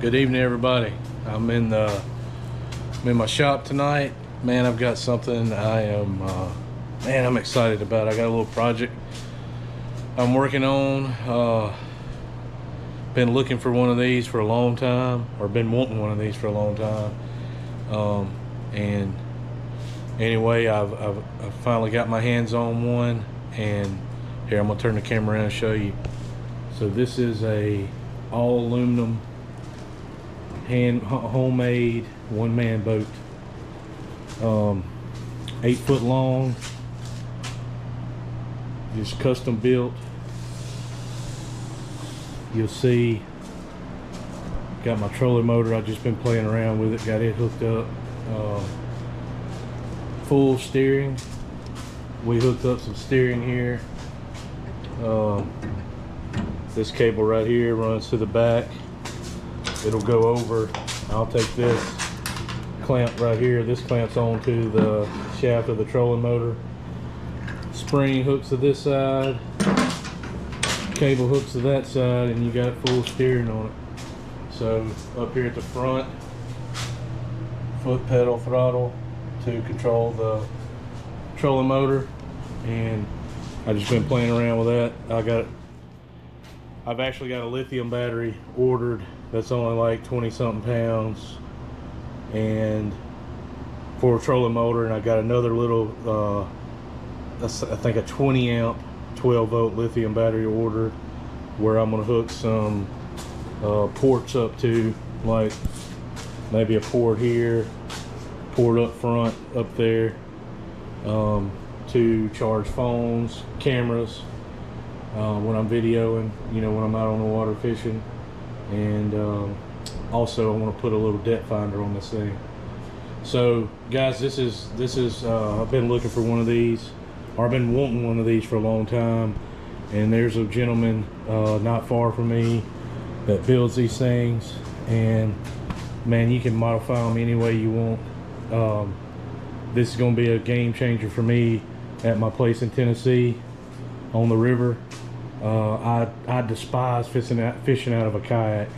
Good evening, everybody. I'm in my shop tonight. Man, I've got something I'm excited about. I got a little project I'm working on. Been looking for one of these for a long time, or been wanting one of these for a long time. And anyway, I've finally got my hands on one, and here I'm gonna turn the camera around and show you. So this is a all aluminum homemade one-man boat, 8 foot long, just custom built. You'll see got my trolling motor. I've just been playing around with it, got it hooked up, full steering. We hooked up some steering here. This cable right here runs to the back. It'll go over. I'll take this clamp right here. This clamps onto the shaft of the trolling motor. Spring hooks to this side. Cable hooks to that side, and you got full steering on it. So up here at the front, foot pedal throttle to control the trolling motor, and I've just been playing around with that. I've actually got a lithium battery ordered that's only like 20 something pounds, and for a trolling motor, and I got another little I think a 20 amp 12 volt lithium battery ordered, where I'm gonna hook some ports up to, like maybe a port here, port up front up there, to charge phones, cameras, when I'm videoing, you know, when I'm out on the water fishing. And also I want to put a little depth finder on this thing. So guys, this is I've been looking for one of these, or I've been wanting one of these for a long time, and there's a gentleman not far from me that builds these things, and man, you can modify them any way you want. This is going to be a game changer for me at my place in Tennessee on the river. I despise fishing out of a kayak,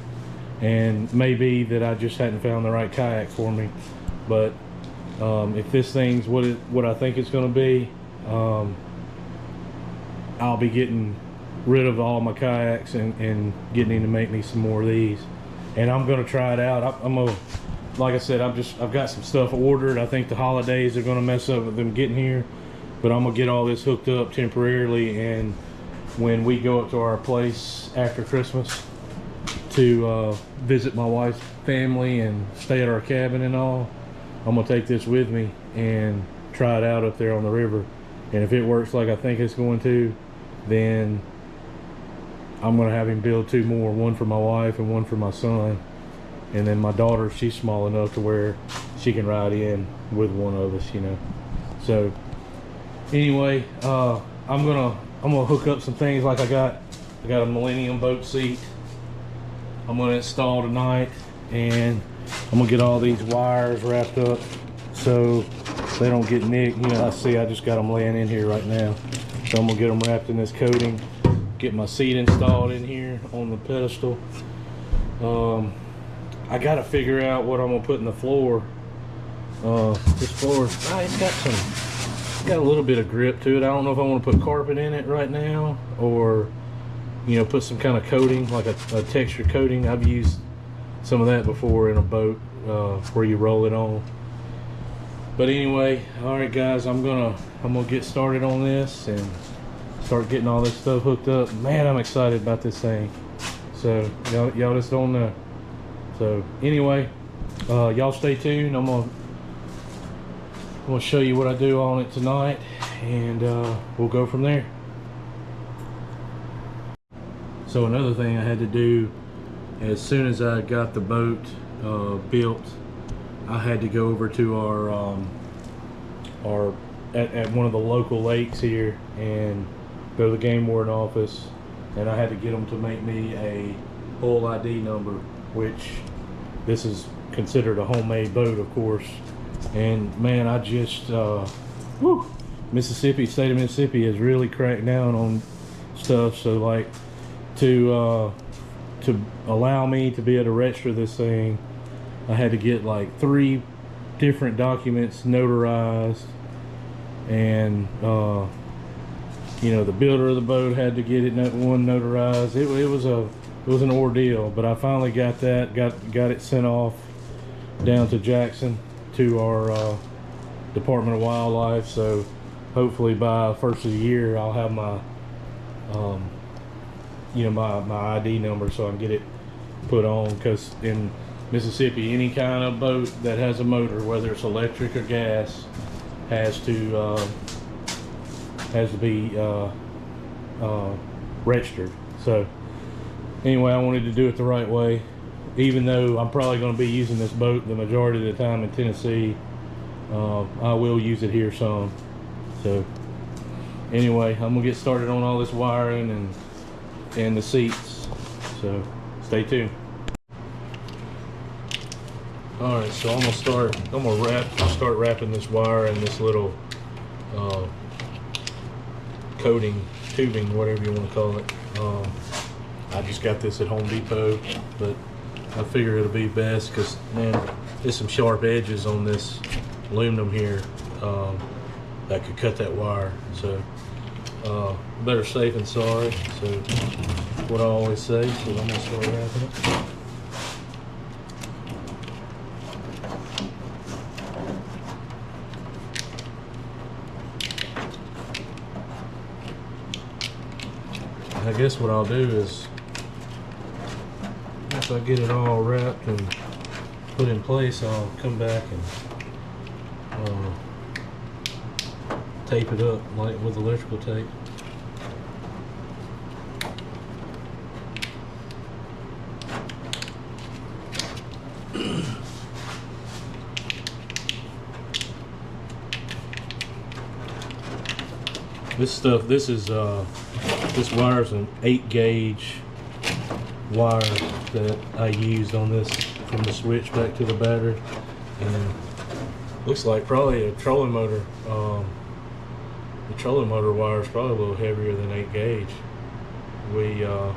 and maybe that I just hadn't found the right kayak for me. But if this thing's what I think it's going to be, I'll be getting rid of all my kayaks and getting him to make me some more of these, and I'm going to try it out. Like I said, I've got some stuff ordered. I think the holidays are going to mess up with them getting here, but I'm gonna get all this hooked up temporarily, and when we go up to our place after Christmas to visit my wife's family and stay at our cabin and all, I'm gonna take this with me and try it out up there on the river. And if it works like I think it's going to, then I'm gonna have him build 2 more, one for my wife and one for my son. And then my daughter, she's small enough to where she can ride in with one of us, you know. So anyway, I'm gonna hook up some things. Like I got a Millennium boat seat I'm gonna install tonight, and I'm gonna get all these wires wrapped up so they don't get nicked. You know, I just got them laying in here right now, so I'm gonna get them wrapped in this coating, get my seat installed in here on the pedestal. I gotta figure out what I'm gonna put in the floor. This floor, it's got a little bit of grip to it. I don't know if I want to put carpet in it right now, or you know, put some kind of coating, like a texture coating. I've used some of that before in a boat, where you roll it on. But anyway, all right guys, I'm gonna get started on this and start getting all this stuff hooked up. Man, I'm excited about this thing. So y'all just don't know. So anyway, y'all stay tuned. I'm gonna show you what I do on it tonight, and we'll go from there. So another thing I had to do, as soon as I got the boat built, I had to go over to our at one of the local lakes here and go to the game warden office, and I had to get them to make me a hull ID number, which this is considered a homemade boat, of course. And man, I just Mississippi, state of Mississippi has really cracked down on stuff. So like to to allow me to be able to register this thing, I had to get like 3 different documents notarized, and you know, the builder of the boat had to get it one notarized. It was an ordeal, but I finally got that, got it sent off down to Jackson to our Department of Wildlife. So hopefully by first of the year I'll have my you know, my ID number, so I can get it put on, because in Mississippi any kind of boat that has a motor, whether it's electric or gas, has to be registered. So anyway, I wanted to do it the right way, even though I'm probably going to be using this boat the majority of the time in Tennessee. I will use it here some. So anyway, I'm gonna get started on all this wiring and the seats, so stay tuned. All right, so I'm gonna start wrapping this wire in this little coating, tubing, whatever you want to call it. I just got this at Home Depot, but I figure it'll be best because, man, there's some sharp edges on this aluminum here that could cut that wire. So better safe than sorry. So what I always say. So I'm gonna start wrapping it. I guess what I'll do is, once I get it all wrapped and put in place, I'll come back and tape it up like with electrical tape. This wire is an 8-gauge wire that I used on this from the switch back to the battery, and looks like probably a trolling motor. The trolling motor wire is probably a little heavier than 8-gauge. It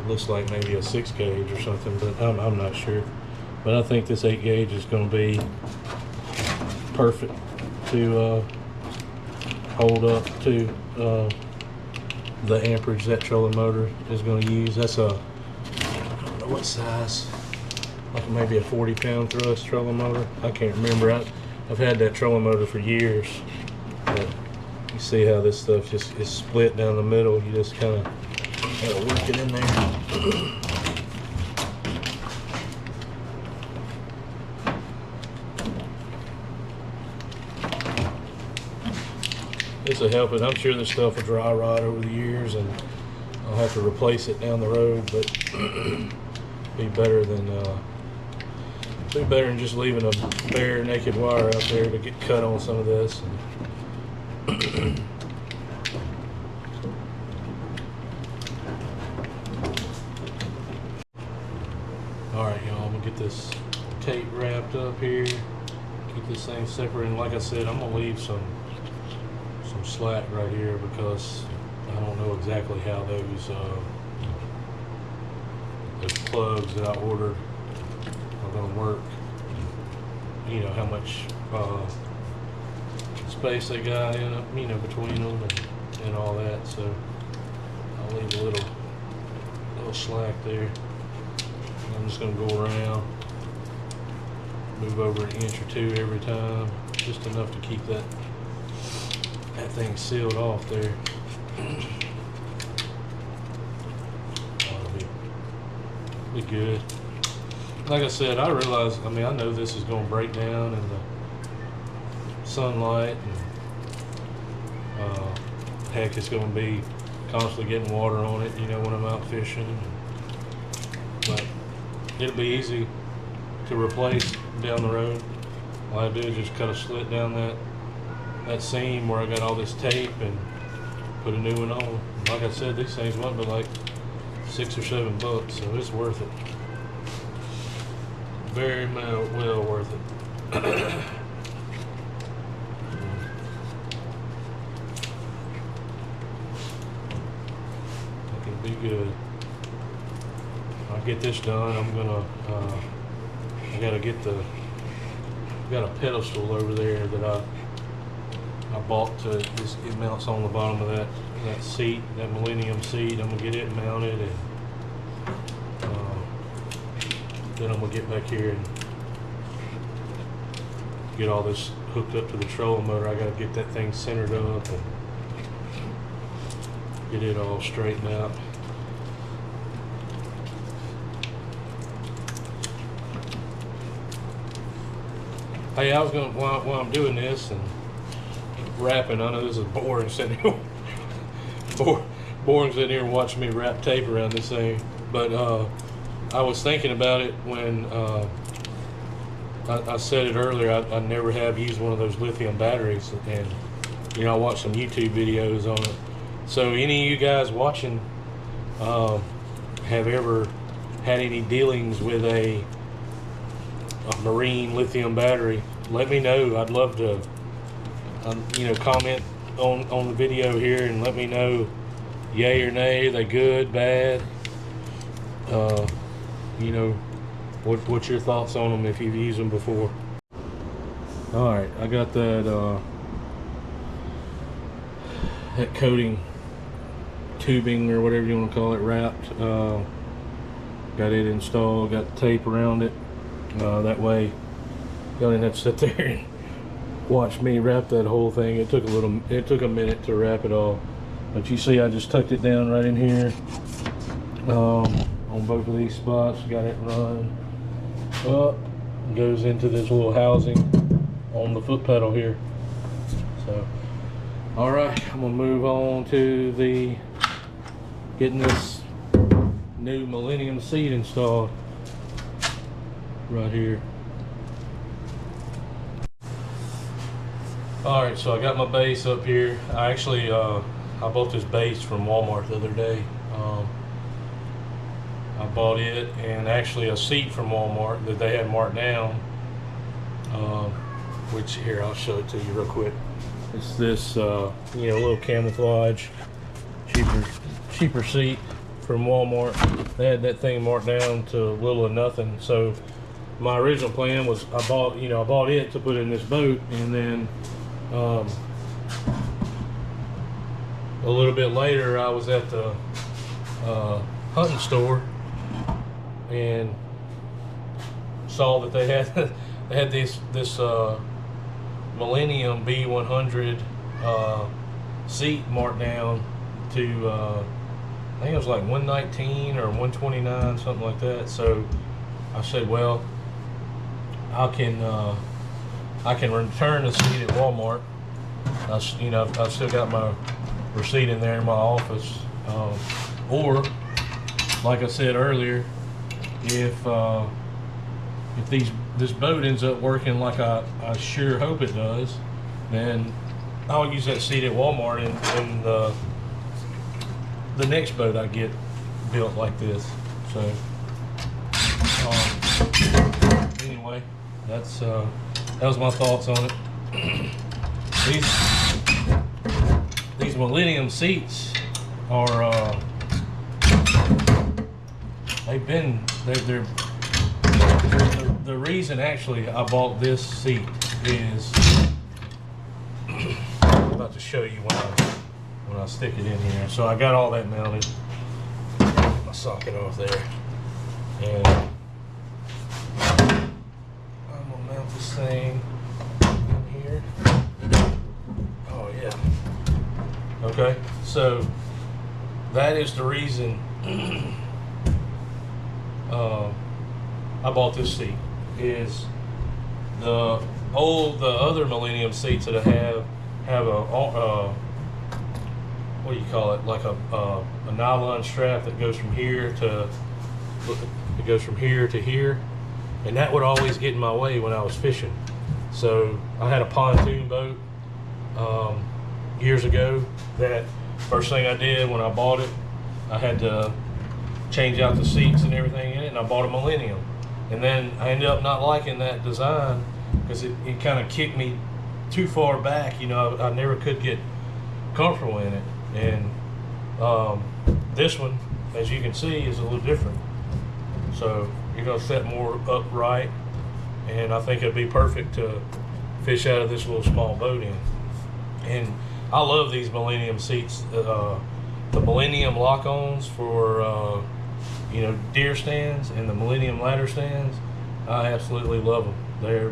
looks like maybe a 6-gauge or something, but I'm not sure. But I think this 8-gauge is going to be perfect to hold up to the amperage that trolling motor is going to use. That's a, I don't know what size, like maybe a 40-pound thrust trolling motor. I can't remember. I've had that trolling motor for years. But you see how this stuff just is split down the middle. You just kind of gotta work it in there. This will help it. I'm sure this stuff will dry rot over the years, and I'll have to replace it down the road. But be better than just leaving a bare naked wire out there to get cut on some of this. Alright, y'all, I'm gonna get this tape wrapped up here, keep this thing separate, and like I said, I'm gonna leave some slack right here because I don't know exactly how those plugs that I ordered are gonna work. You know, how much space they got in, you know, between them and all that. So I'll leave a little slack there. I'm just gonna go around, move over an inch or two every time, just enough to keep that thing sealed off there. That'll be good. Like I said, I realize, I know this is going to break down in the sunlight, and heck, it's going to be constantly getting water on it, you know, when I'm out fishing. But it'll be easy to replace down the road. All I do is just cut a slit down that seam where I got all this tape and put a new one on. Like I said, these things went but like $6 or $7, so it's worth it. Very well worth it. That can be good. I get this done, I'm gonna I gotta get got a pedestal over there that I bought to this. It mounts on the bottom of that seat, that Millennium seat. I'm gonna get it mounted, and then I'm gonna get back here and get all this hooked up to the trolling motor. I gotta get that thing centered up and get it all straightened out. Hey, I was gonna, while I'm doing this and wrapping, I know this is boring sitting here, boring sitting here and watching me wrap tape around this thing, but I was thinking about it when I said it earlier. I never have used one of those lithium batteries, and you know, I watched some YouTube videos on it. So any of you guys watching have ever had any dealings with a marine lithium battery? Let me know. I'd love to you know, comment on the video here and let me know, yay or nay, they good, bad, you know, what's your thoughts on them if you've used them before. All right, I got that that coating tubing or whatever you want to call it wrapped. Got it installed, got tape around it. That way y'all didn't have to sit there and watch me wrap that whole thing. It took a minute to wrap it all, but you see I just tucked it down right in here on both of these spots. Got it run up, goes into this little housing on the foot pedal here. So all right, I'm gonna move on to getting this new Millennium seat installed right here. All right, so I got my base up here. I actually I bought this base from Walmart the other day. I bought it and actually a seat from Walmart that they had marked down, which here, I'll show it to you real quick. It's this you know, little camouflage cheaper seat from Walmart. They had that thing marked down to little or nothing. So my original plan was I bought it to put in this boat, and then a little bit later I was at the hunting store and saw that they had this Millennium B100 seat marked down to I think it was like 119 or 129, something like that. So I said, well, I can return the seat at Walmart. You know, I've still got my receipt in there in my office. Or, like I said earlier, if this boat ends up working like I sure hope it does, then I'll use that seat at Walmart in the next boat I get built like this. So anyway, that was my thoughts on it. These Millennium seats are they're the reason actually I bought this seat is I'm about to show you when I stick it in here. So I got all that mounted. Get my socket off there, and I'm gonna mount this thing in here. Oh yeah. Okay, so that is the reason I bought this seat. Is the other Millennium seats that I have a what do you call it, like a nylon strap that goes from here to here, and that would always get in my way when I was fishing. So I had a pontoon boat years ago that first thing I did when I bought it, I had to change out the seats and everything in it, and I bought a Millennium. And then I ended up not liking that design because it kind of kicked me too far back. You know, I never could get comfortable in it. And this one, as you can see, is a little different. So you're gonna set more upright, and I think it'd be perfect to fish out of this little small boat in. And I love these Millennium seats, the Millennium lock-ons for deer stands and the Millennium ladder stands. I absolutely love them.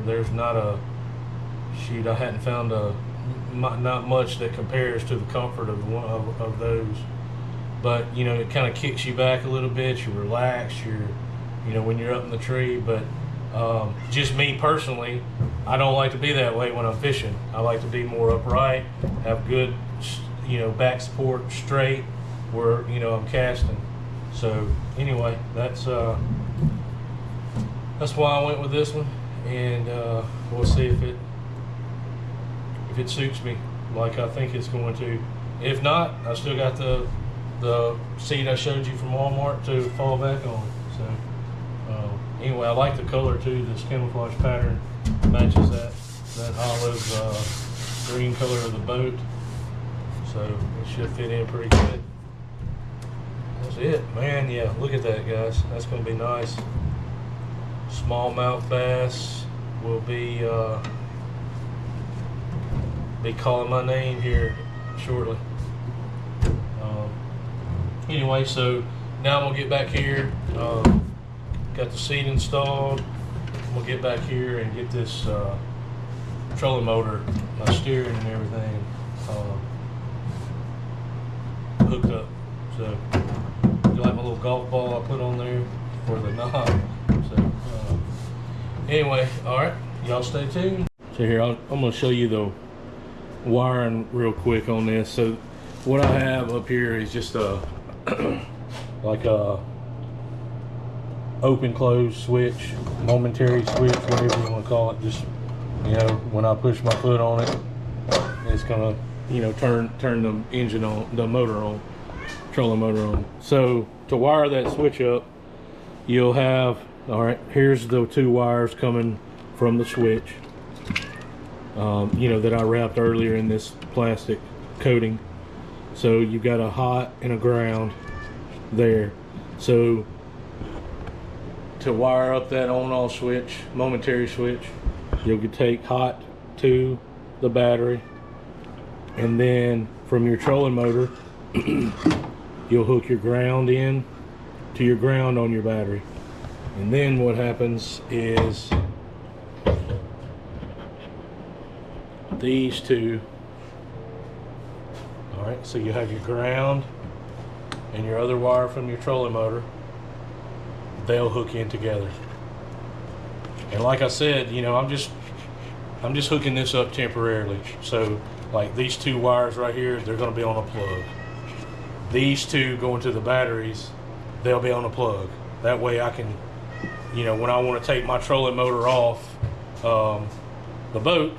There's not a shoot. I hadn't found not much that compares to the comfort of those. But it kind of kicks you back a little bit. You're relaxed. When you're up in the tree. But just me personally, I don't like to be that way when I'm fishing. I like to be more upright, have good, back support straight where I'm casting. So anyway, that's why I went with this one, and we'll see if it suits me like I think it's going to. If not, I still got the seat I showed you from Walmart to fall back on. So anyway, I like the color too. This camouflage pattern matches that olive green color of the boat, so it should fit in pretty good. That's it, man. Yeah, look at that, guys. That's going to be nice. Smallmouth bass will be calling my name here shortly. Anyway, so now I'm gonna get back here. Got the seat installed. I'm gonna get back here and get this trolling motor, my steering and everything hooked up. So you like my little golf ball I put on there for the knob. So anyway, all right, y'all stay tuned. So here I'm gonna show you the wiring real quick on this. So what I have up here is just a like a open close switch, momentary switch, whatever you want to call it. Just when I push my foot on it, it's gonna turn the engine on, the motor on, trolling motor on. So to wire that switch up, you'll have, all right, here's the two wires coming from the switch that I wrapped earlier in this plastic coating. So you've got a hot and a ground there. So to wire up that on-off switch, momentary switch, you'll take hot to the battery, and then from your trolling motor you'll hook your ground in to your ground on your battery. And then what happens is these two, all right, so you have your ground and your other wire from your trolling motor, they'll hook in together. And like I said, I'm just hooking this up temporarily. So like these two wires right here, they're going to be on a plug. These two going to the batteries, they'll be on a plug. That way I can, when I want to take my trolling motor off the boat,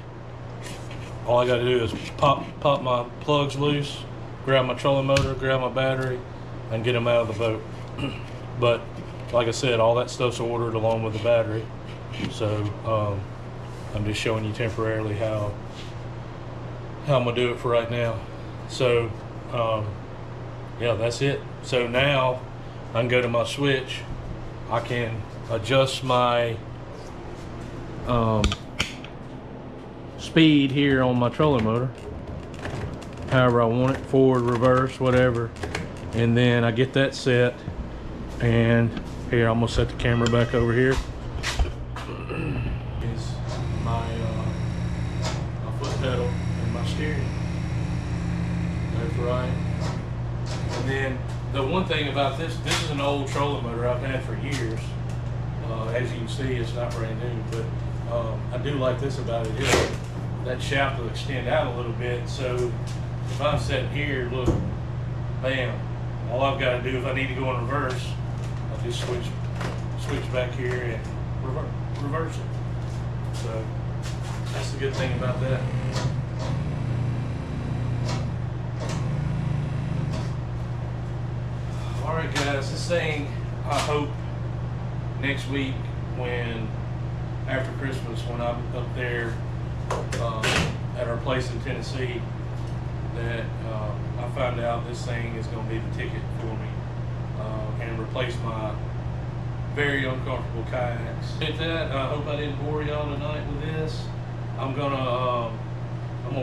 all I got to do is pop my plugs loose, grab my trolling motor, grab my battery, and get them out of the boat. But like I said, all that stuff's ordered along with the battery. So I'm just showing you temporarily how I'm gonna do it for right now. So yeah, that's it. So now I can go to my switch. I can adjust my speed here on my trolling motor however I want it, forward, reverse, whatever. And then I get that set, and here I'm gonna set the camera back over here. Is my foot pedal and my steering. That's right. And then the one thing about this is an old trolling motor I've had for years. As you can see, it's not brand new, but I do like this about it. That shaft will extend out a little bit, so if I'm sitting here, look, bam, all I've got to do if I need to go in reverse, I'll just switch back here and reverse it. So that's the good thing about that. All right, guys, this thing, I hope next week, after Christmas, when I'm up there at our place in Tennessee, that I find out this thing is going to be the ticket for me and replace my very uncomfortable kayaks. With that, I hope I didn't bore y'all tonight with this. I'm gonna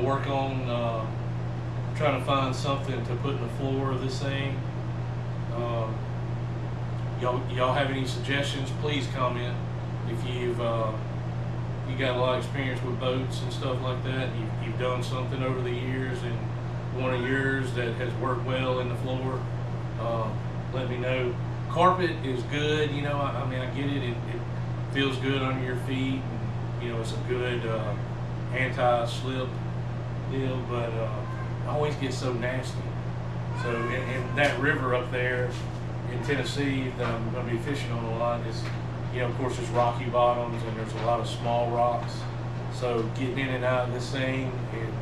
work on trying to find something to put in the floor of this thing. Y'all have any suggestions? Please comment. If you got a lot of experience with boats and stuff like that, you've done something over the years and one of yours that has worked well in the floor, let me know. Carpet is good, you know. I mean, I get it. It feels good under your feet, and you know it's a good anti-slip deal. But I always get so nasty. So in that river up there in Tennessee that I'm going to be fishing on a lot is, you know, of course there's rocky bottoms and there's a lot of small rocks. So getting in and out of this thing and,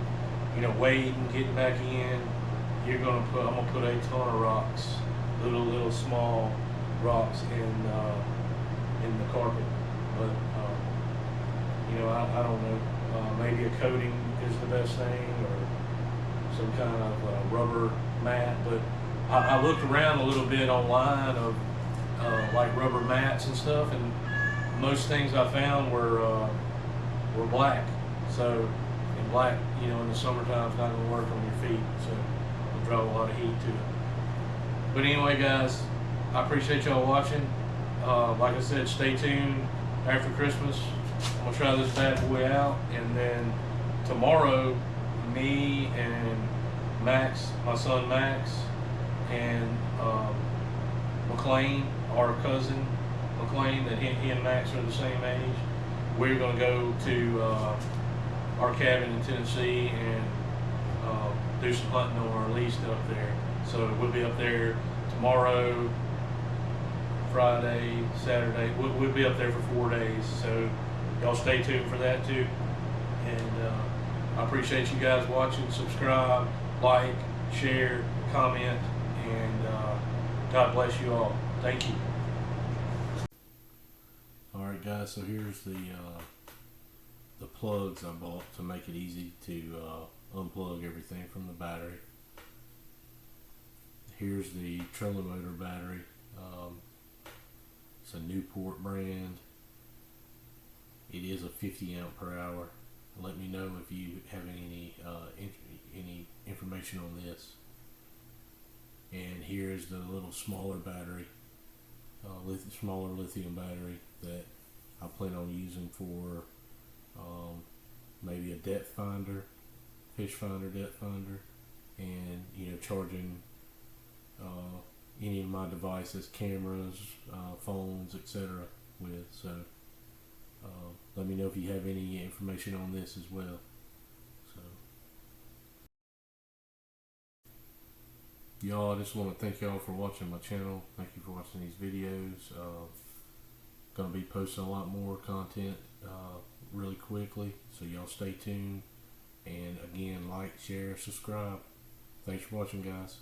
you know, wading, getting back in, I'm gonna put a ton of rocks, little small rocks in the carpet. But you know, I don't know. Maybe a coating is the best thing, or some kind of rubber mat. But I looked around a little bit online of like rubber mats and stuff, and most things I found were black. So, and black, you know, in the summertime is not going to work on your feet, so it'll draw a lot of heat to it. But anyway, guys, I appreciate y'all watching. Like I said, stay tuned after Christmas. I'm gonna try this bad boy out, and then tomorrow, me and Max, my son Max, and McLean, our cousin McLean, that he and Max are the same age. We're gonna go to our cabin in Tennessee and do some hunting on our lease up there. So we'll be up there tomorrow, Friday, Saturday. We'll be up there for 4 days. So y'all stay tuned for that too. And I appreciate you guys watching. Subscribe, like, share, comment, and God bless you all. Thank you. All right, guys. So here's the plugs I bought to make it easy to unplug everything from the battery. Here's the trolling motor battery. It's a Newport brand. It is a 50 amp per hour. Let me know if you have any information on this. And here's the little smaller battery, smaller lithium battery that I plan on using for maybe a depth finder, fish finder, depth finder, and you know, charging any of my devices, cameras, phones, etc. with. So let me know if you have any information on this as well. So y'all, I just want to thank y'all for watching my channel. Thank you for watching these videos. Gonna be posting a lot more content really quickly, so y'all stay tuned. And again, like, share, subscribe. Thanks for watching, guys.